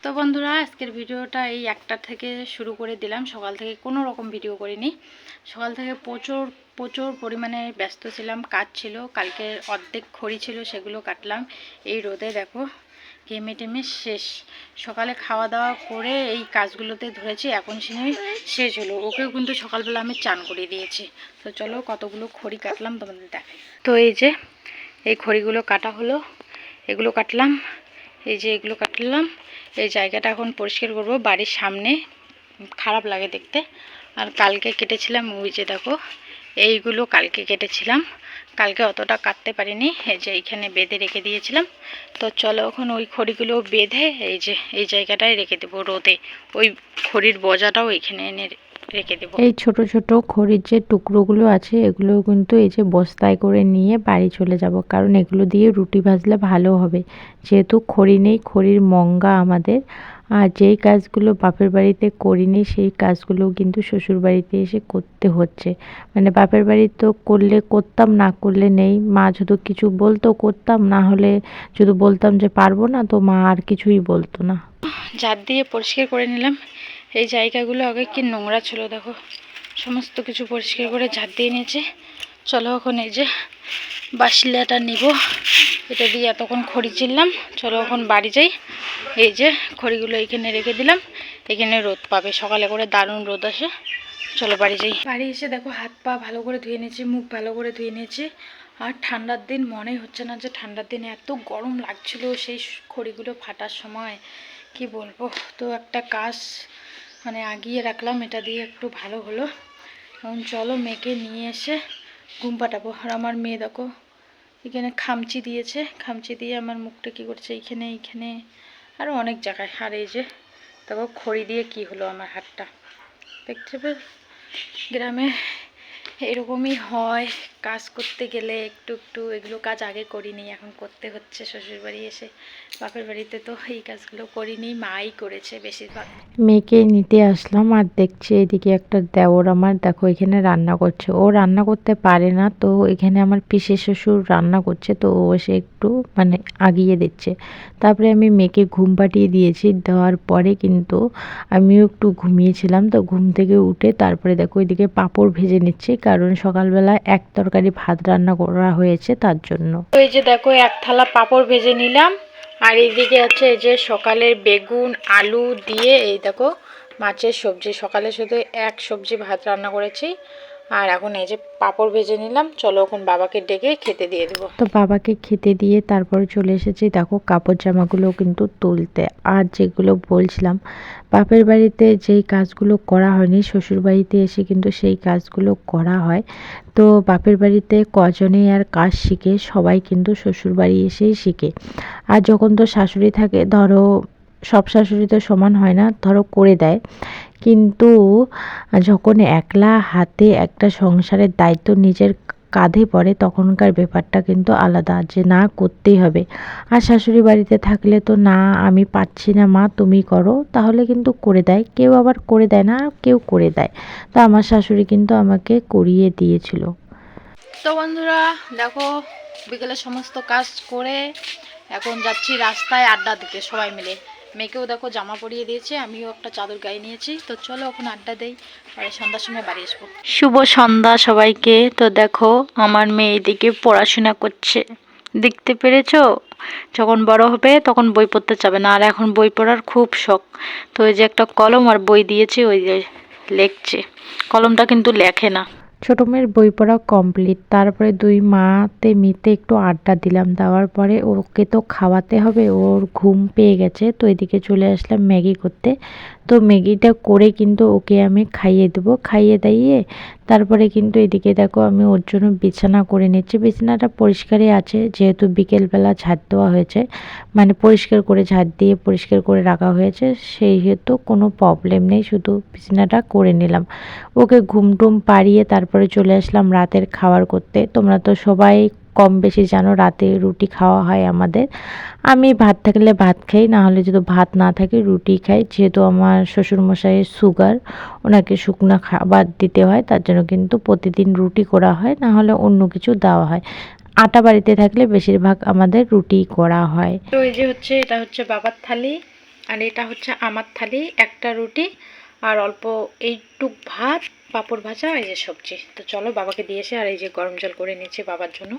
তো বন্ধুরা, আজকের ভিডিওটা এই একটা থেকে শুরু করে দিলাম। সকাল থেকে কোনো রকম ভিডিও করিনি। সকাল থেকে প্রচুর প্রচুর পরিমাণে ব্যস্ত ছিলাম, কাজ ছিল। কালকে অর্ধেক খড়ি ছিল, সেগুলো কাটলাম। এই রোদে দেখো ঘেমে টেমে শেষ। সকালে খাওয়া দাওয়া করে এই কাজগুলোতে ধরেছি, এখন শেষ হলো। ওকেও কিন্তু সকালবেলা আমি চান করে দিয়েছি। তো চলো কতগুলো খড়ি কাটলাম তোমাদের দেখাই। তো এই যে এই খড়িগুলো কাটা হলো, এগুলো কাটলাম, এই যে এগুলো কাটলাম। এই জায়গাটা এখন পরিষ্কার করব, বাড়ির সামনে খারাপ লাগে দেখতে। আর কালকে কেটেছিলাম, ওই যে দেখো এইগুলো কালকে কেটেছিলাম। কালকে অতটা কাটতে পারিনি, এই যে এইখানে বেঁধে রেখে দিয়েছিলাম। তো চলো এখন ওই খড়িগুলো বেঁধে এই যে এই জায়গাটায় রেখে দেবো রোদে। ওই খড়ির বজাটাও এখানে এনে রেখে দেবো। এই ছোট ছোট খড়ির যে টুকরোগুলো আছে এগুলো কিন্তু এই যে বস্তায় করে নিয়ে বাড়ি চলে যাব, কারণ এগুলো দিয়ে রুটি ভাজলে ভালো হবে। যেহেতু খড়ি নেই, খড়ির মঙ্গা আমাদের। আর যেই কাজগুলো বাপের বাড়িতে করিনি সেই কাজগুলো কিন্তু শ্বশুর বাড়িতে এসে করতে হচ্ছে। মানে বাপের বাড়ি তো করলে করতাম, না করলে নেই। মা যদি কিছু বলতো করতাম, না হলে যদি বলতাম যে পারবো না, তো মা আর কিছুই বলতো না। ঝাড় দিয়ে পরিষ্কার করে নিলাম। এই জায়গাগুলো আগে কি নোংরা ছিল দেখো, সমস্ত কিছু পরিষ্কার করে ঝাড় দিয়ে নিয়েছে। চলো এখন এই যে বাসিলাটা নিব, এটা দিয়ে এতক্ষণ খড়ি চিনলাম। চলো এখন বাড়ি যাই। এই যে খড়িগুলো এখানে রেখে দিলাম, এখানে রোদ পাবে, সকালে করে দারুণ রোদ আসে। চলো বাড়ি যাই। বাড়ি এসে দেখো হাত পা ভালো করে ধুয়ে নিয়েছি, মুখ ভালো করে ধুয়ে নিয়েছি। আর ঠান্ডার দিন মনেই হচ্ছে না যে ঠান্ডার দিনে এত গরম লাগছিল সেই খড়িগুলো ফাটার সময়, কি বলবো। তো একটা কাজ মানে আগিয়ে রাখলাম, এটা দিয়ে একটু ভালো হলো। এখন চলো মেয়েকে নিয়ে এসে ঘুম পাঠাবো। আর আমার মেয়ে দেখো এখানে খামচি দিয়েছে, খামচি দিয়ে আমার মুখটা কী করছে এইখানে এইখানে আরও অনেক জায়গায়। আর এই যে দেখো খড়ি দিয়ে কি হলো আমার হাতটা, দেখতে পেয়ে। গ্রামে এরকমই হয়, কাজ করতে গেলে একটু একটু এগুলো কাজ আগে করিনি, এখন করতে হচ্ছে শ্বশুরবাড়ি এসে। বাপের বাড়িতে তো এই কাজগুলো করিনি, মাই করেছে বেশিরভাগ। মেয়েকে নিতে আসলাম আর দেখছি এদিকে একটা দেওর আমার দেখো এখানে রান্না করছে। ও রান্না করতে পারে না, তো এখানে আমার পিসি শ্বশুর রান্না করছে, তো ও এসে একটু মানে আগিয়ে দিচ্ছে। তারপরে আমি মেয়েকে ঘুম পাঠিয়ে দিয়েছি, দেওয়ার পরে কিন্তু আমিও একটু ঘুমিয়েছিলাম। তো ঘুম থেকে উঠে তারপরে দেখো এদিকে পাঁপড় ভেজে নিচ্ছি, কারণ সকালবেলা এক তরকারি ভাত রান্না করা হয়েছে তার জন্য। এই যে দেখো এক থালা পাঁপড় ভেজে নিলাম। আর এইদিকে আছে এই যে সকালের বেগুন আলু দিয়ে এই দেখো মাছের সবজি। সকালে শুধু এক সবজি ভাত রান্না করেছি, আর এখন এই যে পাঁপড় ভেজে নিলাম। চলো এখন বাবাকে ডেকে খেতে দিয়ে দেবো। তো বাবাকে খেতে দিয়ে তারপরে চলে এসেছি দেখো কাপড় জামাগুলো কিন্তু তুলতে। আর যেগুলো বলছিলাম বাপের বাড়িতে যেই কাজগুলো করা হয়নি শ্বশুর বাড়িতে এসে কিন্তু সেই কাজগুলো করা হয়। তো বাপের বাড়িতে কজনেই আর কাজ শিখে, সবাই কিন্তু শ্বশুর বাড়ি এসেই শিখে। আর যখন তো শাশুড়ি থাকে, ধরো সব শাশুড়ি তো সমান হয় না, ধরো করে দেয়, কিন্তু যখন একলা হাতে একটা সংসারের দায়িত্ব নিজের কাঁধে পড়ে তখনকার ব্যাপারটা কিন্তু আলাদা, যে না করতেই হবে। আর শাশুড়ি বাড়িতে থাকলে তো না আমি পারছি না মা তুমি করো, তাহলে কিন্তু করে দেয়। কেউ আবার করে দেয় না, কেউ করে দেয়। তো আমার শাশুড়ি কিন্তু আমাকে করিয়ে দিয়েছিল। তো বন্ধুরা দেখো বিকেলে সমস্ত কাজ করে এখন যাচ্ছি রাস্তায় আড্ডা দিতে সবাই মিলে। মেয়েকেও দেখো জামা পরিয়ে দিয়েছে, আমিও একটা চাদর গায়ে নিয়েছি। তো চলো এখন আড্ডা দেই, পরে সন্ধ্যার সময় বাড়ি আসবো। শুভ সন্ধ্যা সবাইকে। তো দেখো আমার মেয়ে এদিকে পড়াশোনা করছে, দেখতে পেরেছো। যখন বড় হবে তখন বই পড়তে যাবে না, আর এখন বই পড়ার খুব শখ। তো ওই যে একটা কলম আর বই দিয়েছে, ওই যে লেখছে। কলমটা কিন্তু লেখে না। ছোট মেয়ের বই পড়া কমপ্লিট। তারপরে দুই মাতে মিতে একটু আড্ডা দিলাম, দেওয়ার পরে ওকে তো খাওয়াতে হবে, ওর ঘুম পেয়ে গেছে। তো এদিকে চলে আসলাম ম্যাগি করতে। তো ম্যাগিটা করে কিন্তু ওকে আমি খাইয়ে দেবো, খাইয়ে দিয়ে তারপরে কিন্তু এদিকে দেখো আমি ওর জন্য বিছানা করে নিচ্ছি। বিছানাটা পরিষ্কারই আছে, যেহেতু বিকেলবেলা ঝাড় দেওয়া হয়েছে, মানে পরিষ্কার করে ঝাড় দিয়ে পরিষ্কার করে রাখা হয়েছে, সেই হেতু কোনো প্রবলেম নেই। শুধু বিছানাটা করে নিলাম, ওকে ঘুম টুম পাড়িয়ে তারপরে চলে আসলাম রাতের খাবার করতে। তোমরা তো সবাই কম বেশি জানো রাতে রুটি খাওয়া হয় আমাদের। আমি ভাত থাকলে ভাত খাই, না হলে যদি ভাত না থাকে রুটি খাই। যেহেতু আমার শ্বশুরমশাইয়ের সুগার, ওনাকে শুকনো খাবার দিতে হয়, তার জন্য কিন্তু প্রতিদিন রুটি করা হয়, না হলে অন্য কিছু দেওয়া হয়। আটা বাড়িতে থাকলে বেশিরভাগ আমাদের রুটি করা হয়। তো এই যে হচ্ছে এটা হচ্ছে বাবার থালি, আর এটা হচ্ছে আমার থালি, একটা রুটি আর অল্প এইটুক ভাত, পাঁপড় ভাজা, এই যে সবজি। তো চলো বাবাকে দিয়েছে, আর এই যে গরম জল করে নিচ্ছি বাবার জন্য।